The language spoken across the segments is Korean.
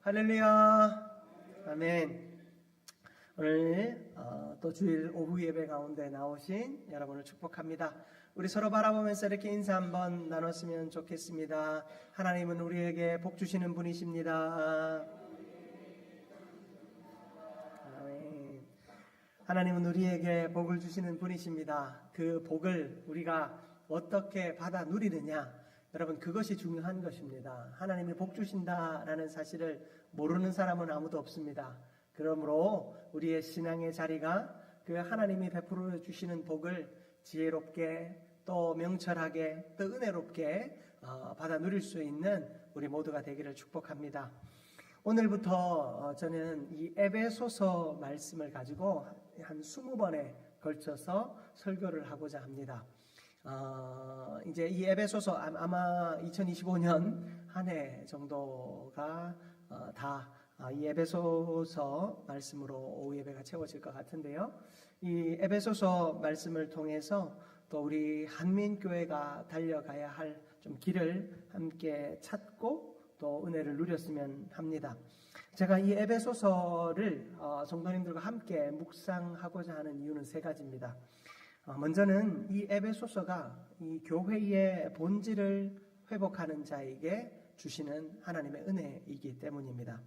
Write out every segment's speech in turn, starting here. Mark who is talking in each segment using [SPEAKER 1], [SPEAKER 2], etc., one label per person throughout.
[SPEAKER 1] 할렐루야. 아멘. 오늘 또 주일 오후 예배 가운데 나오신 여러분을 축복합니다. 우리 서로 바라보면서 이렇게 인사 한번 나눴으면 좋겠습니다. 하나님은 우리에게 복 주시는 분이십니다. 아멘. 하나님은 우리에게 복을 주시는 분이십니다. 그 복을 우리가 어떻게 받아 누리느냐, 여러분, 그것이 중요한 것입니다. 하나님이 복 주신다라는 사실을 모르는 사람은 아무도 없습니다. 그러므로 우리의 신앙의 자리가 그 하나님이 베풀어 주시는 복을 지혜롭게 또 명철하게 또 은혜롭게 받아 누릴 수 있는 우리 모두가 되기를 축복합니다. 오늘부터 저는 이 에베소서 말씀을 가지고 한 20번에 걸쳐서 설교를 하고자 합니다. 이제 이 에베소서 아마 2025년 한 해 정도가 다 이 에베소서 말씀으로 오후 예배가 채워질 것 같은데요. 이 에베소서 말씀을 통해서 또 우리 한민교회가 달려가야 할 좀 길을 함께 찾고 또 은혜를 누렸으면 합니다. 제가 이 에베소서를 성도님들과 함께 묵상하고자 하는 이유는 세 가지입니다. 먼저는 이 에베소서가 이 교회의 본질을 회복하는 자에게 주시는 하나님의 은혜이기 때문입니다.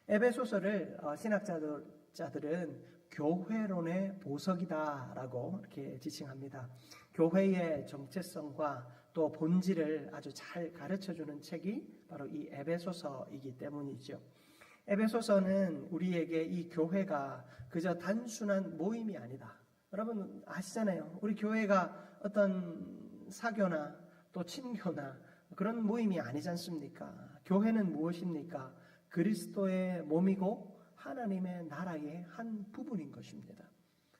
[SPEAKER 1] 에베소서를 신학자들은 교회론의 보석이다라고 이렇게 지칭합니다. 교회의 정체성과 또 본질을 아주 잘 가르쳐주는 책이 바로 이 에베소서이기 때문이죠. 에베소서는 우리에게 이 교회가 그저 단순한 모임이 아니다. 여러분 아시잖아요. 우리 교회가 어떤 사교나 또 친교나 그런 모임이 아니지 않습니까? 교회는 무엇입니까? 그리스도의 몸이고 하나님의 나라의 한 부분인 것입니다.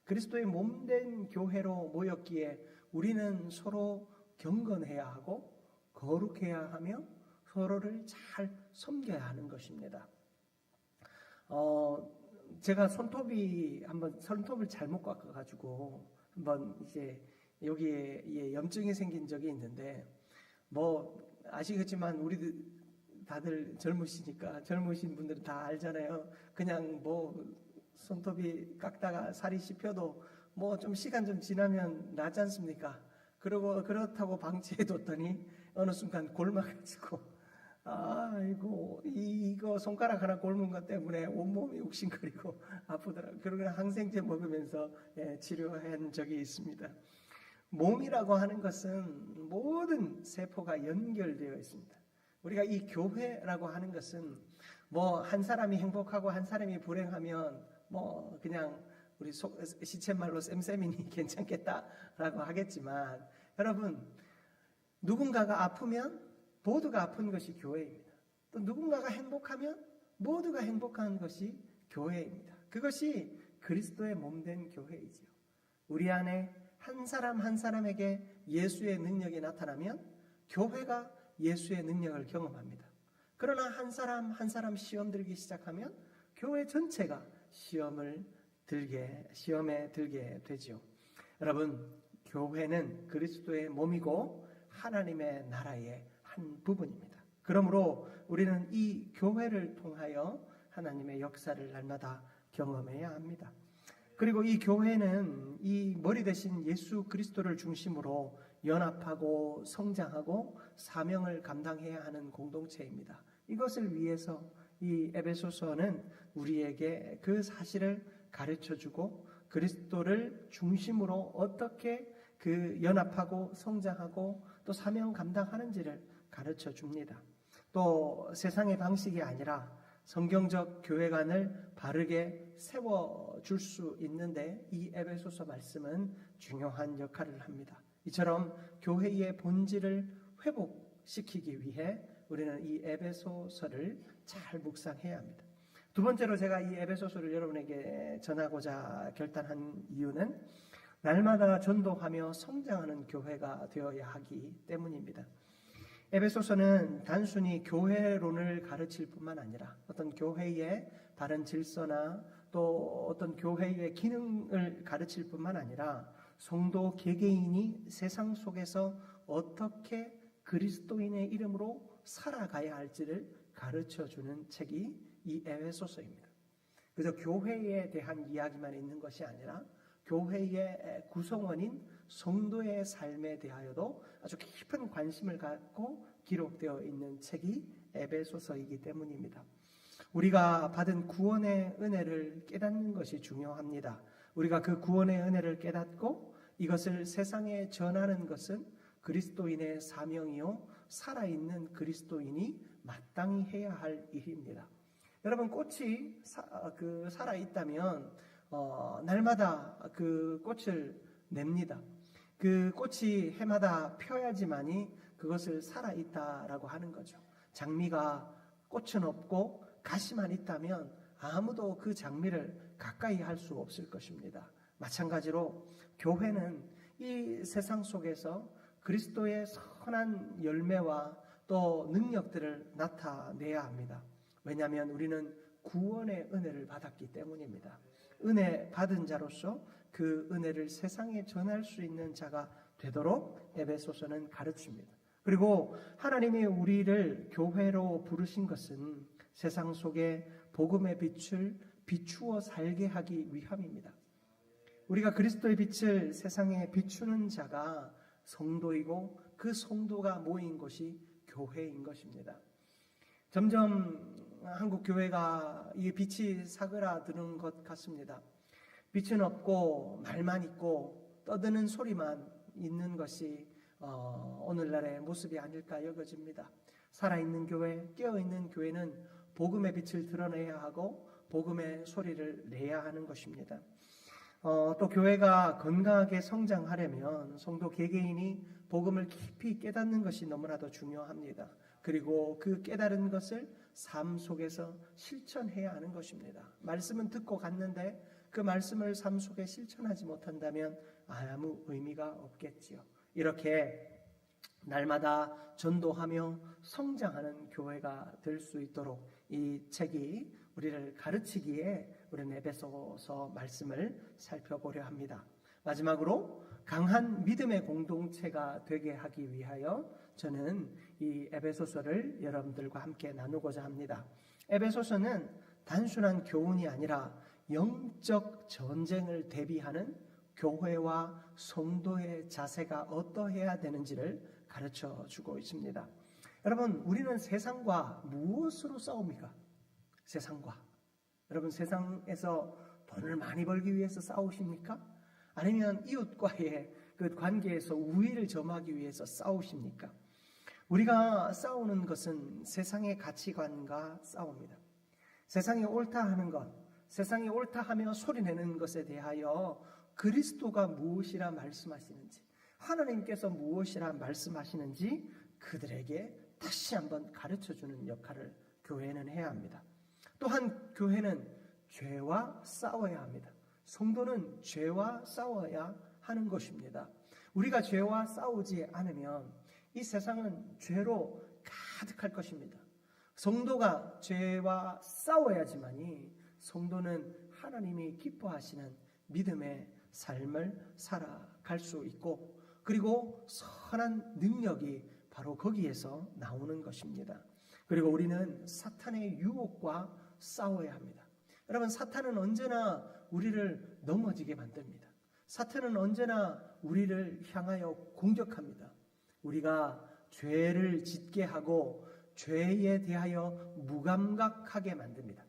[SPEAKER 1] 그리스도의 몸된 교회로 모였기에 우리는 서로 경건해야 하고 거룩해야 하며 서로를 잘 섬겨야 하는 것입니다. 제가 손톱을 잘못 깎아가지고 한번 이제 여기에 염증이 생긴 적이 있는데, 뭐 아시겠지만 우리 다들 젊으시니까 젊으신 분들은 다 알잖아요. 그냥 뭐 손톱이 깎다가 살이 씹혀도 뭐 좀 시간 좀 지나면 나지 않습니까? 그리고 그렇다고 방치해뒀더니 어느 순간 골마가지고 아이고 이거 손가락 하나 곪은 것 때문에 온몸이 욱신거리고 아프더라고요. 그러고 항생제 먹으면서 치료한 적이 있습니다. 몸이라고 하는 것은 모든 세포가 연결되어 있습니다. 우리가 이 교회라고 하는 것은 뭐 한 사람이 행복하고 한 사람이 불행하면 뭐 그냥 우리 시쳇말로 쌤쌤이니 괜찮겠다라고 하겠지만, 여러분 누군가가 아프면 모두가 아픈 것이 교회입니다. 또 누군가가 행복하면 모두가 행복한 것이 교회입니다. 그것이 그리스도의 몸된 교회이지요. 우리 안에 한 사람 한 사람에게 예수의 능력이 나타나면 교회가 예수의 능력을 경험합니다. 그러나 한 사람 한 사람 시험 들기 시작하면 교회 전체가 시험에 들게 되죠. 여러분, 교회는 그리스도의 몸이고 하나님의 나라의 한 부분입니다. 그러므로 우리는 이 교회를 통하여 하나님의 역사를 날마다 경험해야 합니다. 그리고 이 교회는 이 머리 대신 예수 그리스도를 중심으로 연합하고 성장하고 사명을 감당해야 하는 공동체입니다. 이것을 위해서 이 에베소서는 우리에게 그 사실을 가르쳐주고 그리스도를 중심으로 어떻게 그 연합하고 성장하고 또 사명 감당하는지를 가르쳐 줍니다. 또 세상의 방식이 아니라 성경적 교회관을 바르게 세워줄 수 있는데 이 에베소서 말씀은 중요한 역할을 합니다. 이처럼 교회의 본질을 회복시키기 위해 우리는 이 에베소서를 잘 묵상해야 합니다. 두 번째로 제가 이 에베소서를 여러분에게 전하고자 결단한 이유는 날마다 전도하며 성장하는 교회가 되어야 하기 때문입니다. 에베소서는 단순히 교회론을 가르칠 뿐만 아니라 어떤 교회의 바른 질서나 또 어떤 교회의 기능을 가르칠 뿐만 아니라 성도 개개인이 세상 속에서 어떻게 그리스도인의 이름으로 살아가야 할지를 가르쳐주는 책이 이 에베소서입니다. 그래서 교회에 대한 이야기만 있는 것이 아니라 교회의 구성원인 성도의 삶에 대하여도 아주 깊은 관심을 갖고 기록되어 있는 책이 에베소서이기 때문입니다. 우리가 받은 구원의 은혜를 깨닫는 것이 중요합니다. 우리가 그 구원의 은혜를 깨닫고 이것을 세상에 전하는 것은 그리스도인의 사명이요 살아있는 그리스도인이 마땅히 해야 할 일입니다. 여러분, 꽃이 살아있다면 날마다 그 꽃을 냅니다. 그 꽃이 해마다 펴야지만이 그것을 살아있다라고 하는 거죠. 장미가 꽃은 없고 가시만 있다면 아무도 그 장미를 가까이 할 수 없을 것입니다. 마찬가지로 교회는 이 세상 속에서 그리스도의 선한 열매와 또 능력들을 나타내야 합니다. 왜냐하면 우리는 구원의 은혜를 받았기 때문입니다. 은혜 받은 자로서 그 은혜를 세상에 전할 수 있는 자가 되도록 에베소서는 가르칩니다. 그리고 하나님이 우리를 교회로 부르신 것은 세상 속에 복음의 빛을 비추어 살게 하기 위함입니다. 우리가 그리스도의 빛을 세상에 비추는 자가 성도이고 그 성도가 모인 곳이 교회인 것입니다. 점점 한국 교회가 이 빛이 사그라드는 것 같습니다. 빛은 없고 말만 있고 떠드는 소리만 있는 것이 오늘날의 모습이 아닐까 여겨집니다. 살아있는 교회, 깨어있는 교회는 복음의 빛을 드러내야 하고 복음의 소리를 내야 하는 것입니다. 또 교회가 건강하게 성장하려면 성도 개개인이 복음을 깊이 깨닫는 것이 너무나도 중요합니다. 그리고 그 깨달은 것을 삶 속에서 실천해야 하는 것입니다. 말씀은 듣고 갔는데 그 말씀을 삶 속에 실천하지 못한다면 아무 의미가 없겠지요. 이렇게 날마다 전도하며 성장하는 교회가 될 수 있도록 이 책이 우리를 가르치기에 우리는 에베소서 말씀을 살펴보려 합니다. 마지막으로 강한 믿음의 공동체가 되게 하기 위하여 저는 이 에베소서를 여러분들과 함께 나누고자 합니다. 에베소서는 단순한 교훈이 아니라 영적 전쟁을 대비하는 교회와 성도의 자세가 어떠해야 되는지를 가르쳐 주고 있습니다. 여러분, 우리는 세상과 무엇으로 싸웁니까? 세상과. 여러분, 세상에서 돈을 많이 벌기 위해서 싸우십니까? 아니면 이웃과의 그 관계에서 우위를 점하기 위해서 싸우십니까? 우리가 싸우는 것은 세상의 가치관과 싸웁니다. 세상이 옳다 하는 것, 세상이 옳다 하며 소리내는 것에 대하여 그리스도가 무엇이라 말씀하시는지, 하나님께서 무엇이라 말씀하시는지 그들에게 다시 한번 가르쳐주는 역할을 교회는 해야 합니다. 또한 교회는 죄와 싸워야 합니다. 성도는 죄와 싸워야 하는 것입니다. 우리가 죄와 싸우지 않으면 이 세상은 죄로 가득할 것입니다. 성도가 죄와 싸워야지만이 성도는 하나님이 기뻐하시는 믿음의 삶을 살아갈 수 있고, 그리고 선한 능력이 바로 거기에서 나오는 것입니다. 그리고 우리는 사탄의 유혹과 싸워야 합니다. 여러분, 사탄은 언제나 우리를 넘어지게 만듭니다. 사탄은 언제나 우리를 향하여 공격합니다. 우리가 죄를 짓게 하고 죄에 대하여 무감각하게 만듭니다.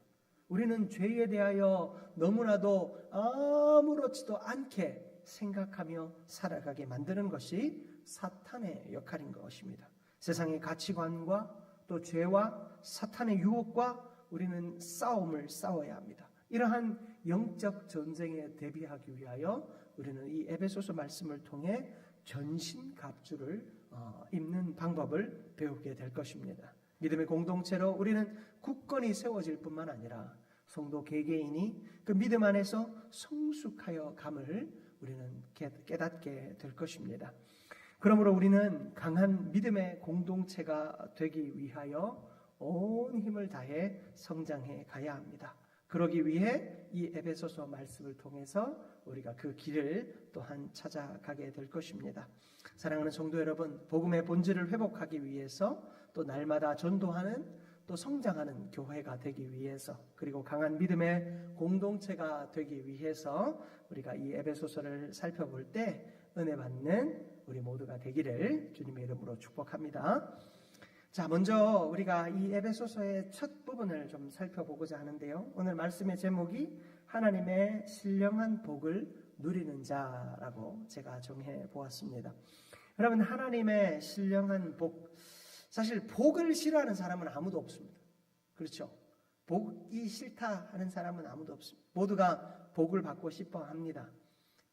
[SPEAKER 1] 우리는 죄에 대하여 너무나도 아무렇지도 않게 생각하며 살아가게 만드는 것이 사탄의 역할인 것입니다. 세상의 가치관과 또 죄와 사탄의 유혹과 우리는 싸움을 싸워야 합니다. 이러한 영적 전쟁에 대비하기 위하여 우리는 이 에베소서 말씀을 통해 전신갑주를 입는 방법을 배우게 될 것입니다. 믿음의 공동체로 우리는 굳건히 세워질 뿐만 아니라 성도 개개인이 그 믿음 안에서 성숙하여 감을 우리는 깨닫게 될 것입니다. 그러므로 우리는 강한 믿음의 공동체가 되기 위하여 온 힘을 다해 성장해 가야 합니다. 그러기 위해 이 에베소서 말씀을 통해서 우리가 그 길을 또한 찾아가게 될 것입니다. 사랑하는 성도 여러분, 복음의 본질을 회복하기 위해서 또 날마다 전도하는 또 성장하는 교회가 되기 위해서, 그리고 강한 믿음의 공동체가 되기 위해서 우리가 이 에베소서를 살펴볼 때 은혜 받는 우리 모두가 되기를 주님의 이름으로 축복합니다. 자, 먼저 우리가 이 에베소서의 첫 부분을 좀 살펴보고자 하는데요. 오늘 말씀의 제목이 하나님의 신령한 복을 누리는 자라고 제가 정해 보았습니다. 여러분, 하나님의 신령한 복, 사실 복을 싫어하는 사람은 아무도 없습니다. 그렇죠? 복이 싫다 하는 사람은 아무도 없습니다. 모두가 복을 받고 싶어 합니다.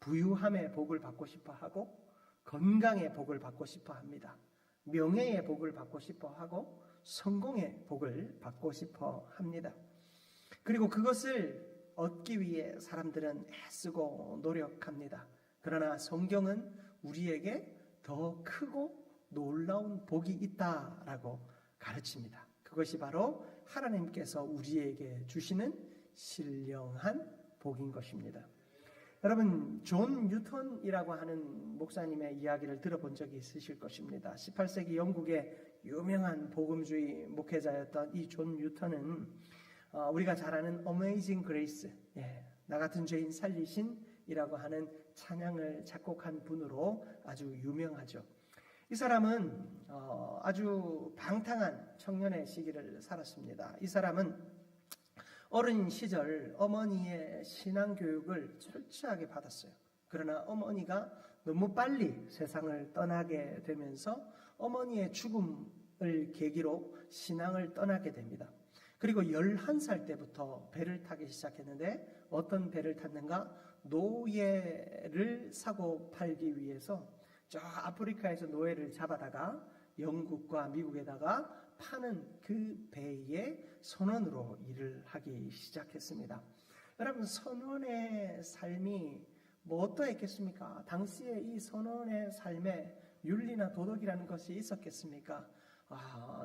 [SPEAKER 1] 부유함의 복을 받고 싶어 하고, 건강의 복을 받고 싶어 합니다. 명예의 복을 받고 싶어 하고, 성공의 복을 받고 싶어 합니다. 그리고 그것을 얻기 위해 사람들은 애쓰고 노력합니다. 그러나 성경은 우리에게 더 크고 놀라운 복이 있다라고 가르칩니다. 그것이 바로 하나님께서 우리에게 주시는 신령한 복인 것입니다. 여러분, 존 뉴턴이라고 하는 목사님의 이야기를 들어본 적이 있으실 것입니다. 18세기 영국의 유명한 복음주의 목회자였던 이 존 뉴턴은 우리가 잘 아는 Amazing Grace, 나 같은 죄인 살리신이라고 하는 찬양을 작곡한 분으로 아주 유명하죠. 이 사람은 아주 방탕한 청년의 시기를 살았습니다. 이 사람은 어린 시절 어머니의 신앙교육을 철저하게 받았어요. 그러나 어머니가 너무 빨리 세상을 떠나게 되면서 어머니의 죽음을 계기로 신앙을 떠나게 됩니다. 그리고 11살 때부터 배를 타기 시작했는데, 어떤 배를 탔는가? 노예를 사고 팔기 위해서 저 아프리카에서 노예를 잡아다가 영국과 미국에다가 파는 그 배의 선원으로 일을 하기 시작했습니다. 여러분, 선원의 삶이 뭐 어떠했겠습니까? 당시에 이 선원의 삶에 윤리나 도덕이라는 것이 있었겠습니까?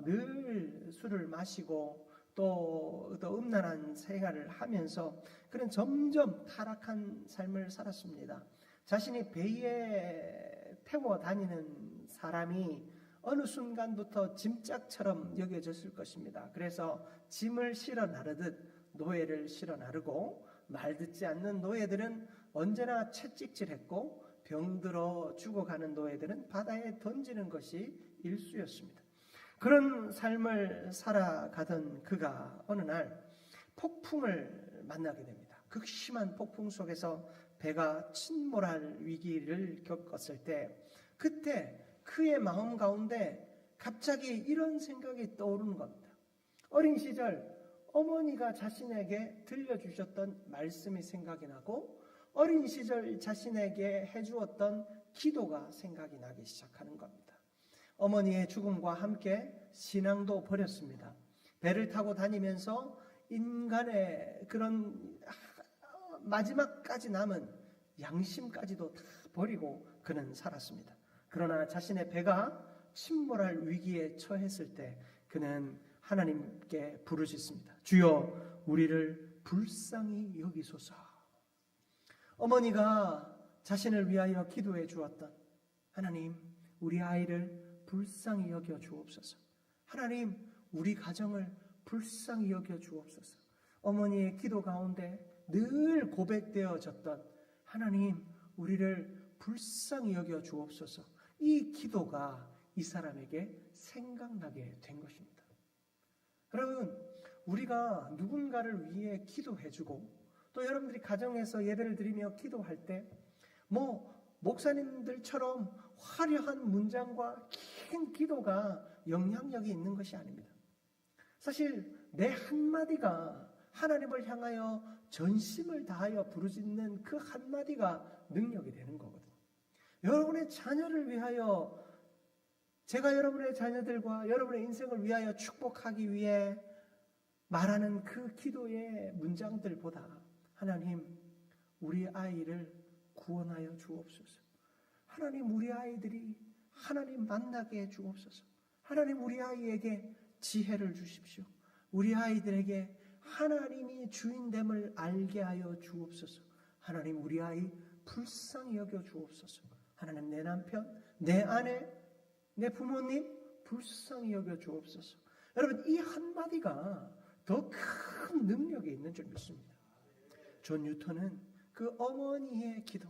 [SPEAKER 1] 늘 술을 마시고 또 음란한 생활을 하면서 그런 점점 타락한 삶을 살았습니다. 자신이 배에 태워 다니는 사람이 어느 순간부터 짐짝처럼 여겨졌을 것입니다. 그래서 짐을 실어 나르듯 노예를 실어 나르고, 말 듣지 않는 노예들은 언제나 채찍질했고, 병들어 죽어가는 노예들은 바다에 던지는 것이 일수였습니다. 그런 삶을 살아가던 그가 어느 날 폭풍을 만나게 됩니다. 극심한 폭풍 속에서 배가 침몰할 위기를 겪었을 때, 그때 그의 마음 가운데 갑자기 이런 생각이 떠오르는 겁니다. 어린 시절 어머니가 자신에게 들려주셨던 말씀이 생각이 나고, 어린 시절 자신에게 해주었던 기도가 생각이 나기 시작하는 겁니다. 어머니의 죽음과 함께 신앙도 버렸습니다. 배를 타고 다니면서 인간의 그런 마지막까지 남은 양심까지도 다 버리고 그는 살았습니다. 그러나 자신의 배가 침몰할 위기에 처했을 때 그는 하나님께 부르짖습니다. 주여, 우리를 불쌍히 여기소서. 어머니가 자신을 위하여 기도해 주었던 하나님, 우리 아이를 불쌍히 여겨 주옵소서. 하나님, 우리 가정을 불쌍히 여겨 주옵소서. 어머니의 기도 가운데 늘 고백되어졌던 하나님, 우리를 불쌍히 여겨 주옵소서. 이 기도가 이 사람에게 생각나게 된 것입니다. 여러분, 우리가 누군가를 위해 기도해주고, 또 여러분들이 가정에서 예배를 드리며 기도할 때 목사님들처럼 화려한 문장과 긴 기도가 영향력이 있는 것이 아닙니다. 사실 내 한마디가 하나님을 향하여 전심을 다하여 부르짖는 그 한마디가 능력이 되는 거거든요. 여러분의 자녀를 위하여, 제가 여러분의 자녀들과 여러분의 인생을 위하여 축복하기 위해 말하는 그 기도의 문장들보다 하나님, 우리 아이를 구원하여 주옵소서. 하나님, 우리 아이들이 하나님 만나게 해 주옵소서. 하나님, 우리 아이에게 지혜를 주십시오. 우리 아이들에게 하나님이 주인됨을 알게 하여 주옵소서. 하나님, 우리 아이 불쌍히 여겨 주옵소서. 하나님, 내 남편, 내 아내, 내 부모님 불쌍히 여겨 주옵소서. 여러분, 이 한마디가 더 큰 능력이 있는 줄 믿습니다. 존 뉴턴은 그 어머니의 기도,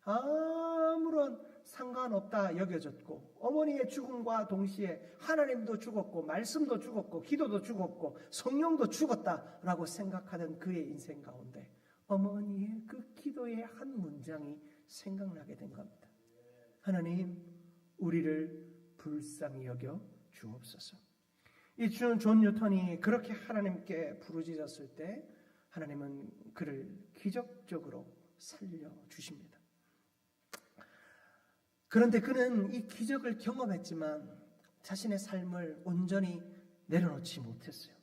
[SPEAKER 1] 아무런 상관없다 여겨졌고, 어머니의 죽음과 동시에 하나님도 죽었고 말씀도 죽었고 기도도 죽었고 성령도 죽었다라고 생각하는 그의 인생 가운데 어머니의 그 기도의 한 문장이 생각나게 된 겁니다. 하나님, 우리를 불쌍히 여겨 주옵소서. 이 존 뉴턴이 그렇게 하나님께 부르짖었을 때 하나님은 그를 기적적으로 살려주십니다. 그런데 그는 이 기적을 경험했지만 자신의 삶을 온전히 내려놓지 못했어요.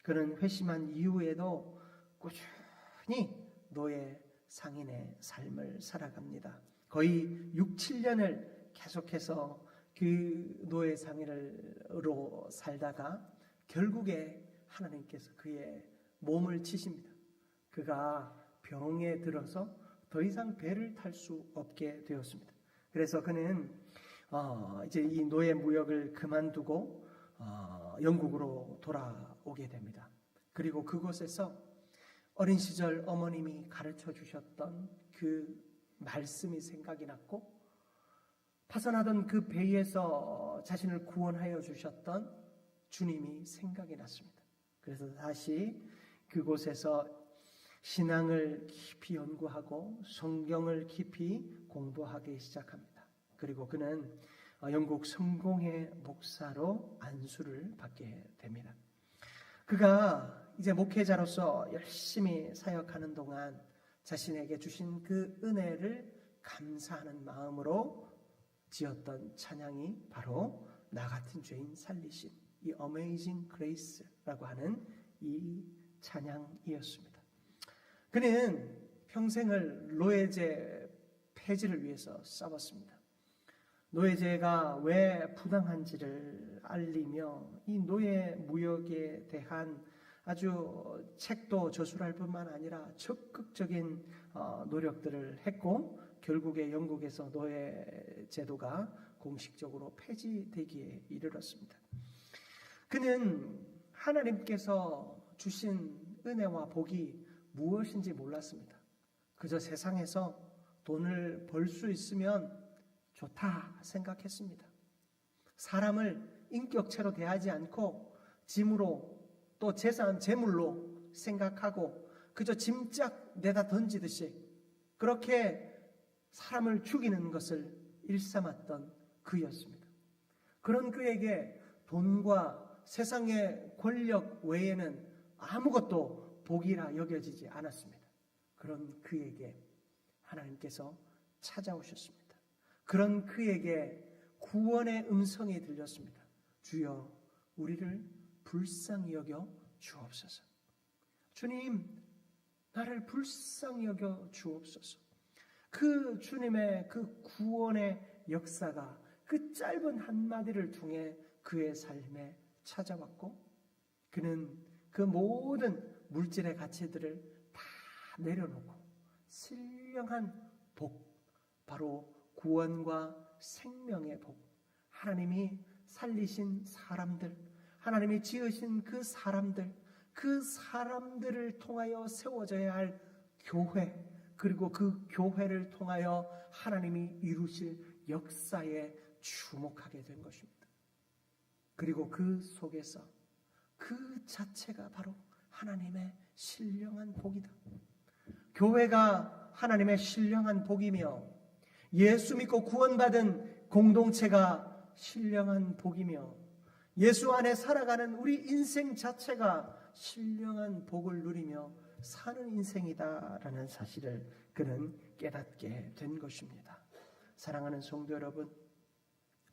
[SPEAKER 1] 그는 회심한 이후에도 꾸준히 노예 상인의 삶을 살아갑니다. 거의 6, 7년을 계속해서 그 노예 상인으로 살다가 결국에 하나님께서 그의 몸을 치십니다. 그가 병에 들어서 더 이상 배를 탈 수 없게 되었습니다. 그래서 그는 이제 이 노예 무역을 그만두고 영국으로 돌아오게 됩니다. 그리고 그곳에서 어린 시절 어머님이 가르쳐 주셨던 그 말씀이 생각이 났고, 파산하던 그 배에서 자신을 구원하여 주셨던 주님이 생각이 났습니다. 그래서 다시 그곳에서 신앙을 깊이 연구하고 성경을 깊이 공부하기 시작합니다. 그리고 그는 영국 성공회 목사로 안수를 받게 됩니다. 그가 이제 목회자로서 열심히 사역하는 동안 자신에게 주신 그 은혜를 감사하는 마음으로 지었던 찬양이 바로 나 같은 죄인 살리신 이 Amazing Grace라고 하는 이 찬양이었습니다. 그는 평생을 노예제 폐지를 위해서 싸웠습니다. 노예제가 왜 부당한지를 알리며 이 노예 무역에 대한 아주 책도 저술할 뿐만 아니라 적극적인 노력들을 했고, 결국에 영국에서 노예 제도가 공식적으로 폐지되기에 이르렀습니다. 그는 하나님께서 주신 은혜와 복이 무엇인지 몰랐습니다. 그저 세상에서 돈을 벌 수 있으면 좋다 생각했습니다. 사람을 인격체로 대하지 않고 짐으로, 또 재산, 재물로 생각하고 그저 짐짝 내다 던지듯이 그렇게 사람을 죽이는 것을 일삼았던 그였습니다. 그런 그에게 돈과 세상의 권력 외에는 아무것도 복이라 여겨지지 않았습니다. 그런 그에게 하나님께서 찾아오셨습니다. 그런 그에게 구원의 음성이 들렸습니다. 주여, 우리를 불쌍히 여겨 주옵소서. 주님, 나를 불쌍히 여겨 주옵소서. 그 주님의 그 구원의 역사가 그 짧은 한마디를 통해 그의 삶에 찾아왔고, 그는 그 모든 물질의 가치들을 다 내려놓고 신령한 복, 바로 구원과 생명의 복, 하나님이 살리신 사람들, 하나님이 지으신 그 사람들을 통하여 세워져야 할 교회, 그리고 그 교회를 통하여 하나님이 이루실 역사에 주목하게 된 것입니다. 그리고 그 속에서 그 자체가 바로 하나님의 신령한 복이다. 교회가 하나님의 신령한 복이며, 예수 믿고 구원받은 공동체가 신령한 복이며, 예수 안에 살아가는 우리 인생 자체가 신령한 복을 누리며 사는 인생이다라는 사실을 그는 깨닫게 된 것입니다. 사랑하는 성도 여러분,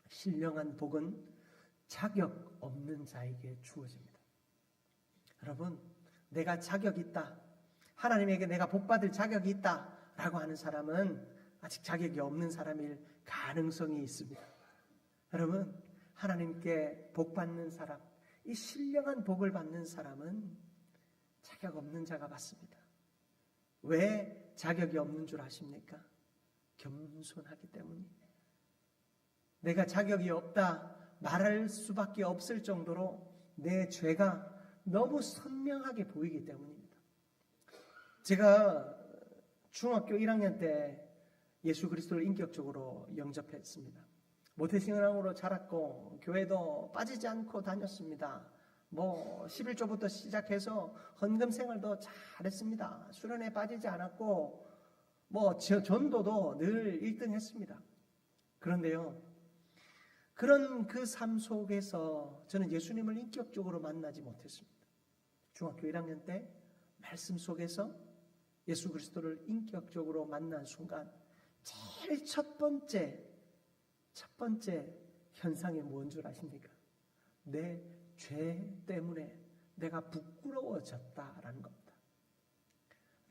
[SPEAKER 1] 신령한 복은 자격 없는 자에게 주어집니다. 여러분, 내가 자격이 있다, 하나님에게 내가 복받을 자격이 있다라고 하는 사람은 아직 자격이 없는 사람일 가능성이 있습니다. 여러분, 하나님께 복받는 사람, 이 신령한 복을 받는 사람은 자격 없는 자가 맞습니다. 왜 자격이 없는 줄 아십니까? 겸손하기 때문입니다. 내가 자격이 없다 말할 수밖에 없을 정도로 내 죄가 너무 선명하게 보이기 때문입니다. 제가 중학교 1학년 때 예수 그리스도를 인격적으로 영접했습니다. 모태신앙으로 자랐고 교회도 빠지지 않고 다녔습니다. 11조부터 시작해서 헌금 생활도 잘했습니다. 수련회 빠지지 않았고 전도도 늘 1등 했습니다. 그런데요, 그런 그 삶 속에서 저는 예수님을 인격적으로 만나지 못했습니다. 중학교 1학년 때 말씀 속에서 예수 그리스도를 인격적으로 만난 순간 제일 첫 번째 현상이 뭔 줄 아십니까? 내 죄 때문에 내가 부끄러워졌다라는 겁니다.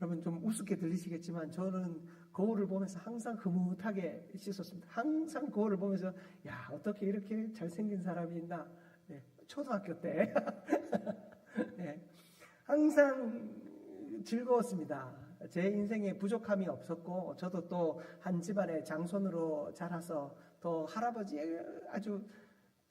[SPEAKER 1] 여러분 좀 우습게 들리시겠지만 저는 거울을 보면서 항상 흐뭇하게 씻었습니다. 항상 거울을 보면서 야, 어떻게 이렇게 잘생긴 사람이 있나. 네, 초등학교 때 네, 항상 즐거웠습니다. 제 인생에 부족함이 없었고 저도 또 한 집안의 장손으로 자라서 또 할아버지의 아주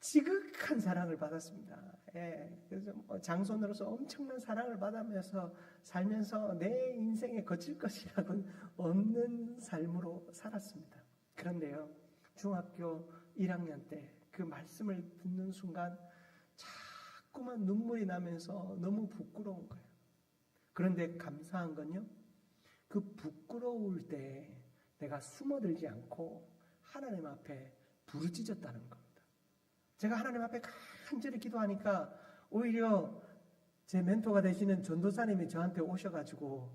[SPEAKER 1] 지극한 사랑을 받았습니다. 예, 그래서 장손으로서 엄청난 사랑을 받으면서 살면서 내 인생에 거칠 것이라고는 없는 삶으로 살았습니다. 그런데요, 중학교 1학년 때 그 말씀을 듣는 순간 자꾸만 눈물이 나면서 너무 부끄러운 거예요. 그런데 감사한 건요, 그 부끄러울 때 내가 숨어들지 않고 하나님 앞에 부르짖었다는 겁니다. 제가 하나님 앞에 간절히 기도하니까 오히려 제 멘토가 되시는 전도사님이 저한테 오셔가지고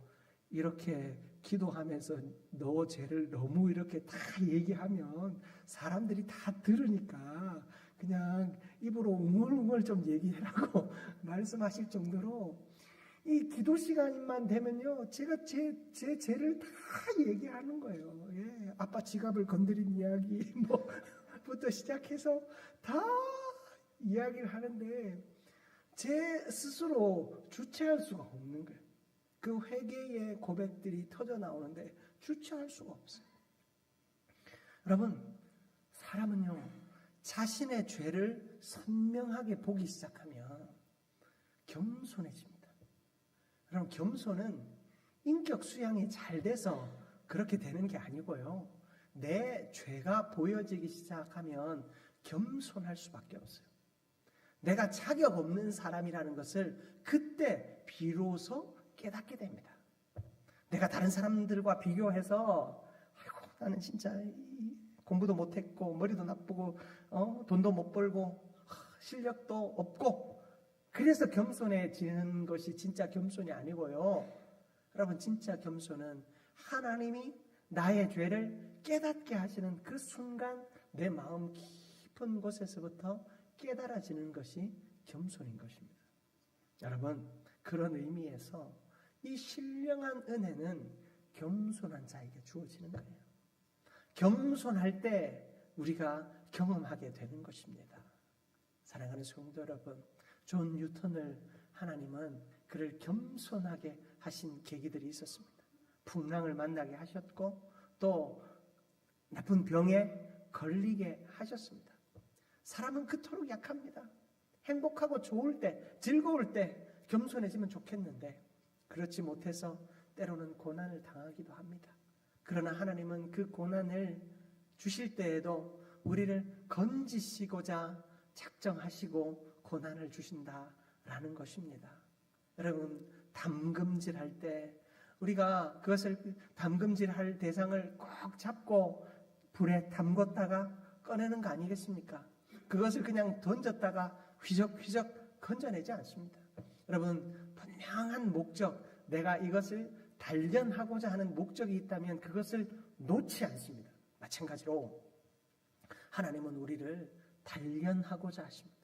[SPEAKER 1] 이렇게 기도하면서 너 죄를 너무 이렇게 다 얘기하면 사람들이 다 들으니까 그냥 입으로 웅얼웅얼 좀 얘기해라고 말씀하실 정도로 이 기도 시간만 되면요, 제가 제 죄를 다 얘기하는 거예요. 예, 아빠 지갑을 건드린 이야기 부터 시작해서 다 이야기를 하는데 제 스스로 주체할 수가 없는 거예요. 그 회개의 고백들이 터져 나오는데 주체할 수가 없어요. 여러분, 사람은요, 자신의 죄를 선명하게 보기 시작하면 겸손해집니다. 여러분, 겸손은 인격 수양이 잘 돼서 그렇게 되는 게 아니고요, 내 죄가 보여지기 시작하면 겸손할 수밖에 없어요. 내가 자격 없는 사람이라는 것을 그때 비로소 깨닫게 됩니다. 내가 다른 사람들과 비교해서 아이고 나는 진짜 공부도 못했고 머리도 나쁘고 돈도 못 벌고 실력도 없고 그래서 겸손해지는 것이 진짜 겸손이 아니고요. 여러분, 진짜 겸손은 하나님이 나의 죄를 깨닫게 하시는 그 순간 내 마음 깊은 곳에서부터 깨달아지는 것이 겸손인 것입니다. 여러분, 그런 의미에서 이 신령한 은혜는 겸손한 자에게 주어지는 거예요. 겸손할 때 우리가 경험하게 되는 것입니다. 사랑하는 성도 여러분, 존 뉴턴을 하나님은 그를 겸손하게 하신 계기들이 있었습니다. 풍랑을 만나게 하셨고 또 나쁜 병에 걸리게 하셨습니다. 사람은 그토록 약합니다. 행복하고 좋을 때, 즐거울 때 겸손해지면 좋겠는데 그렇지 못해서 때로는 고난을 당하기도 합니다. 그러나 하나님은 그 고난을 주실 때에도 우리를 건지시고자 작정하시고 고난을 주신다라는 것입니다. 여러분, 담금질할 때 우리가 그것을 담금질할 대상을 꼭 잡고 불에 담궜다가 꺼내는 거 아니겠습니까? 그것을 그냥 던졌다가 휘적휘적 건져내지 않습니다. 여러분, 분명한 목적, 내가 이것을 단련하고자 하는 목적이 있다면 그것을 놓지 않습니다. 마찬가지로 하나님은 우리를 단련하고자 하십니다.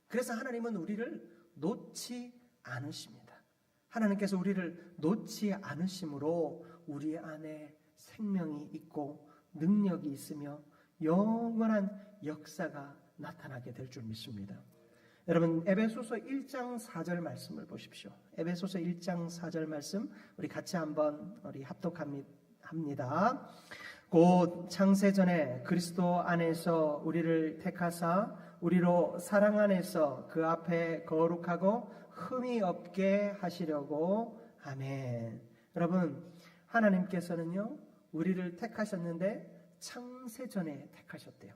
[SPEAKER 1] 그래서 하나님은 우리를 놓지 않으십니다. 하나님께서 우리를 놓지 않으심으로 우리 안에 생명이 있고 능력이 있으며 영원한 역사가 나타나게 될 줄 믿습니다. 여러분, 에베소서 1장 4절 말씀을 보십시오. 에베소서 1장 4절 말씀 우리 같이 한번 합니다. 곧 창세전에 그리스도 안에서 우리를 택하사 우리로 사랑 안에서 그 앞에 거룩하고 흠이 없게 하시려고. 아멘. 여러분, 하나님께서는요, 우리를 택하셨는데 창세전에 택하셨대요.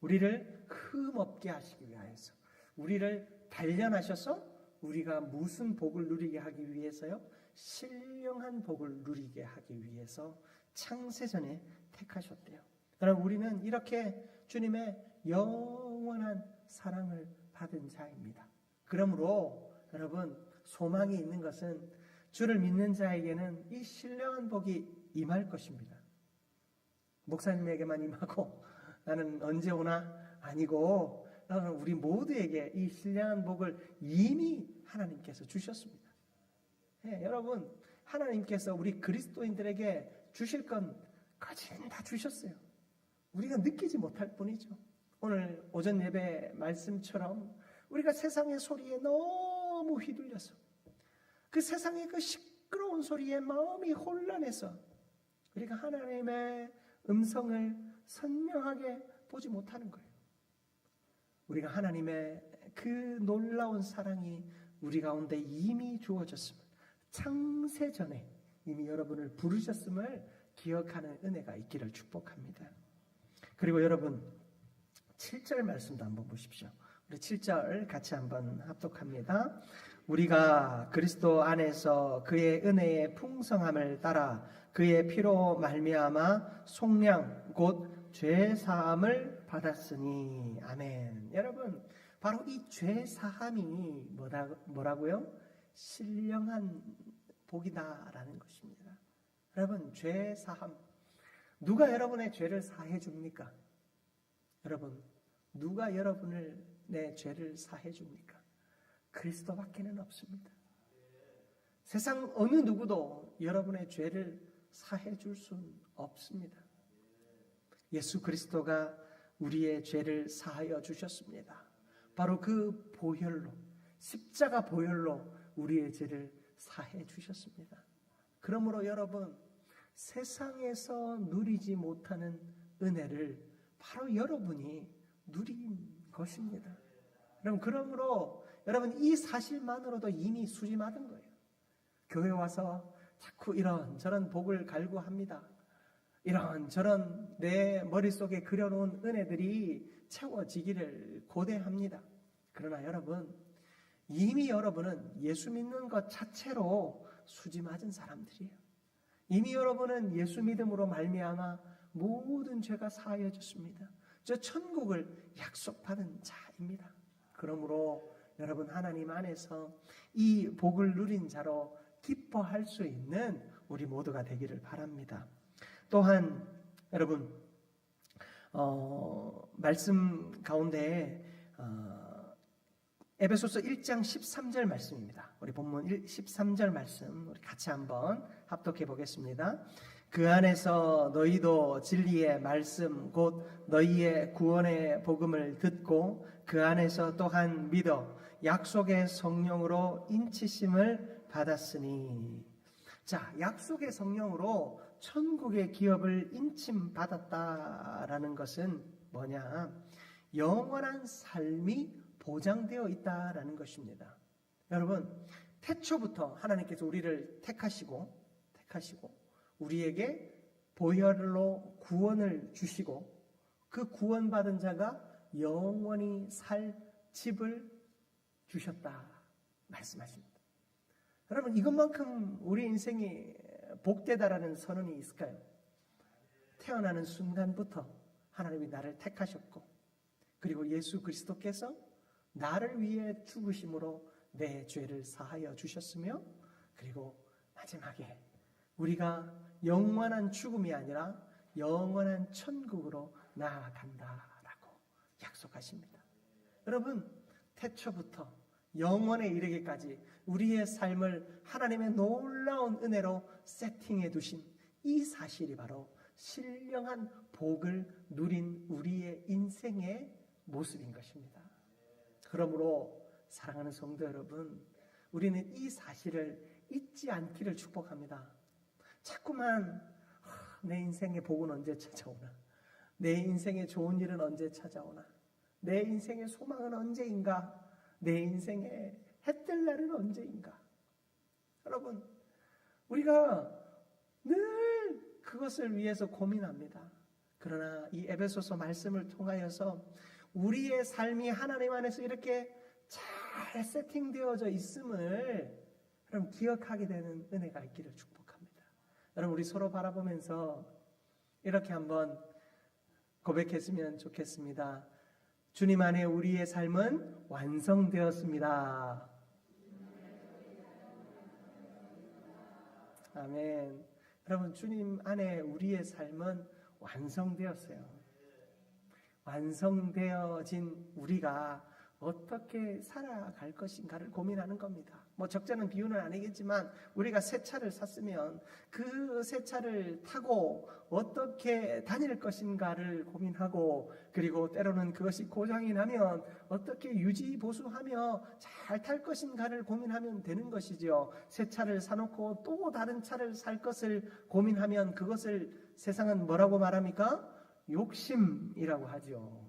[SPEAKER 1] 우리를 흠 없게 하시기 위하여서, 우리를 단련하셔서 우리가 무슨 복을 누리게 하기 위해서요? 신령한 복을 누리게 하기 위해서 창세전에 택하셨대요. 여러분, 우리는 이렇게 주님의 영원한 사랑을 받은 자입니다. 그러므로 여러분, 소망이 있는 것은 주를 믿는 자에게는 이 신령한 복이 임할 것입니다. 목사님에게만 임하고 나는 언제 오나? 아니고, 우리 모두에게 이 신령한 복을 이미 하나님께서 주셨습니다. 네, 여러분, 하나님께서 우리 그리스도인들에게 주실 건 거진 다 주셨어요. 우리가 느끼지 못할 뿐이죠. 오늘 오전 예배 말씀처럼 우리가 세상의 소리에 너무 휘둘려서, 그 세상의 그 시끄러운 소리에 마음이 혼란해서 우리가 하나님의 음성을 선명하게 보지 못하는 거예요. 우리가 하나님의 그 놀라운 사랑이 우리 가운데 이미 주어졌음을, 창세전에 이미 여러분을 부르셨음을 기억하는 은혜가 있기를 축복합니다. 그리고 여러분, 7절 말씀도 한번 보십시오. 우리 7절 같이 한번 합독합니다. 우리가 그리스도 안에서 그의 은혜의 풍성함을 따라 그의 피로 말미암아 속량 곧 죄사함을 받았으니. 아멘. 여러분, 바로 이 죄사함이 뭐라고요? 신령한 복이다라는 것입니다. 여러분, 죄사함, 누가 여러분의 죄를 사해 줍니까? 여러분, 누가 여러분을 내 죄를 사해 줍니까? 그리스도밖에는 없습니다. 세상 어느 누구도 여러분의 죄를 사해 줄 수는 없습니다. 예수 그리스도가 우리의 죄를 사하여 주셨습니다. 바로 그 보혈로, 십자가 보혈로 우리의 죄를 사해 주셨습니다. 그러므로 여러분, 세상에서 누리지 못하는 은혜를 바로 여러분이 누린 것입니다. 그러므로 여러분, 이 사실만으로도 이미 수심 얻은 거예요. 교회 와서 자꾸 이런저런 복을 갈구합니다. 이런저런 내 머릿속에 그려놓은 은혜들이 채워지기를 고대합니다. 그러나 여러분, 이미 여러분은 예수 믿는 것 자체로 수지 맞은 사람들이에요. 이미 여러분은 예수 믿음으로 말미암아 모든 죄가 사하여졌습니다. 저 천국을 약속받은 자입니다. 그러므로 여러분, 하나님 안에서 이 복을 누린 자로 기뻐할 수 있는 우리 모두가 되기를 바랍니다. 또한 여러분, 말씀 가운데 에베소서 1장 13절 말씀입니다. 우리 본문 13절 말씀 우리 같이 한번 합독해 보겠습니다. 그 안에서 너희도 진리의 말씀 곧 너희의 구원의 복음을 듣고 그 안에서 또한 믿어 약속의 성령으로 인치심을 받았으니. 자, 약속의 성령으로 천국의 기업을 인침받았다라는 것은 뭐냐? 영원한 삶이 보장되어 있다라는 것입니다. 여러분, 태초부터 하나님께서 우리를 택하시고 우리에게 보혈로 구원을 주시고 그 구원받은 자가 영원히 살 집을 주셨다 말씀하십니다. 여러분, 이것만큼 우리 인생이 복되다라는 선언이 있을까요? 태어나는 순간부터 하나님이 나를 택하셨고, 그리고 예수 그리스도께서 나를 위해 죽으심으로 내 죄를 사하여 주셨으며, 그리고 마지막에 우리가 영원한 죽음이 아니라 영원한 천국으로 나아간다라고 약속하십니다. 여러분, 태초부터 영원에 이르기까지 우리의 삶을 하나님의 놀라운 은혜로 세팅해 두신 이 사실이 바로 신령한 복을 누린 우리의 인생의 모습인 것입니다. 그러므로 사랑하는 성도 여러분, 우리는 이 사실을 잊지 않기를 축복합니다. 자꾸만 내 인생의 복은 언제 찾아오나, 내 인생의 좋은 일은 언제 찾아오나, 내 인생의 소망은 언제인가? 내 인생의 해뜰 날은 언제인가? 여러분, 우리가 늘 그것을 위해서 고민합니다. 그러나 이 에베소서 말씀을 통하여서 우리의 삶이 하나님 안에서 이렇게 잘 세팅되어져 있음을 여러분 기억하게 되는 은혜가 있기를 축복합니다. 여러분, 우리 서로 바라보면서 이렇게 한번 고백했으면 좋겠습니다. 주님 안에 우리의 삶은 완성되었습니다. 아멘. 여러분, 주님 안에 우리의 삶은 완성되었어요. 완성되어진 우리가 어떻게 살아갈 것인가를 고민하는 겁니다. 뭐 적절한 비유는 아니겠지만 우리가 새 차를 샀으면 그 새 차를 타고 어떻게 다닐 것인가를 고민하고, 그리고 때로는 그것이 고장이 나면 어떻게 유지 보수하며 잘 탈 것인가를 고민하면 되는 것이죠. 새 차를 사놓고 또 다른 차를 살 것을 고민하면 그것을 세상은 뭐라고 말합니까? 욕심이라고 하죠.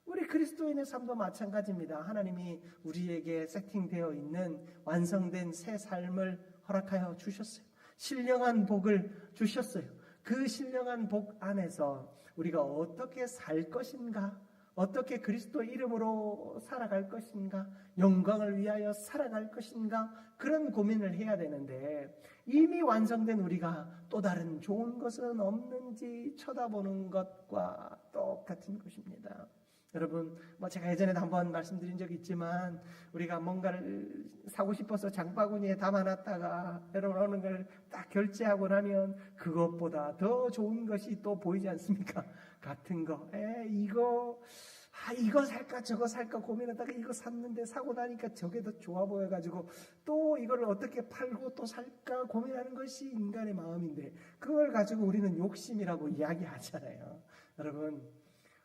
[SPEAKER 1] 우리 그리스도인의 삶도 마찬가지입니다. 하나님이 우리에게 세팅되어 있는 완성된 새 삶을 허락하여 주셨어요. 신령한 복을 주셨어요. 그 신령한 복 안에서 우리가 어떻게 살 것인가, 어떻게 그리스도 이름으로 살아갈 것인가, 영광을 위하여 살아갈 것인가, 그런 고민을 해야 되는데, 이미 완성된 우리가 또 다른 좋은 것은 없는지 쳐다보는 것과 똑같은 것입니다. 여러분, 제가 예전에도 한번 말씀드린 적이 있지만, 우리가 뭔가를 사고 싶어서 장바구니에 담아놨다가 여러분 어느 걸 딱 결제하고 나면 그것보다 더 좋은 것이 또 보이지 않습니까? 같은 거, 이거 살까 저거 살까 고민하다가 이거 샀는데 사고 나니까 저게 더 좋아 보여가지고 또 이걸 어떻게 팔고 또 살까 고민하는 것이 인간의 마음인데, 그걸 가지고 우리는 욕심이라고 이야기하잖아요. 여러분,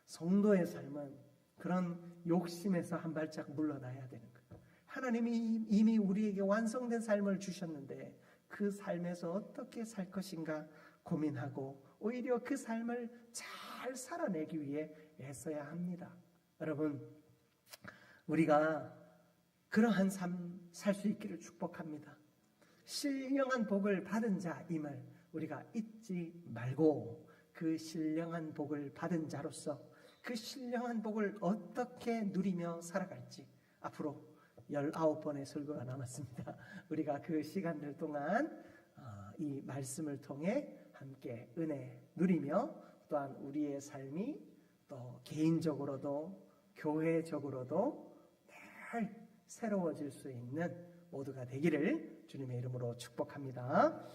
[SPEAKER 1] 성도의 삶은 그런 욕심에서 한 발짝 물러나야 되는 거예요. 하나님이 이미 우리에게 완성된 삶을 주셨는데 그 삶에서 어떻게 살 것인가 고민하고 오히려 그 삶을 잘 살아내기 위해 애써야 합니다. 여러분, 우리가 그러한 삶 살 수 있기를 축복합니다. 신령한 복을 받은 자임을 우리가 잊지 말고, 그 신령한 복을 받은 자로서 그 신령한 복을 어떻게 누리며 살아갈지, 앞으로 19번의 설교가 남았습니다. 우리가 그 시간들 동안 이 말씀을 통해 함께 은혜 누리며, 또한 우리의 삶이 또 개인적으로도 교회적으로도 늘 새로워질 수 있는 모두가 되기를 주님의 이름으로 축복합니다.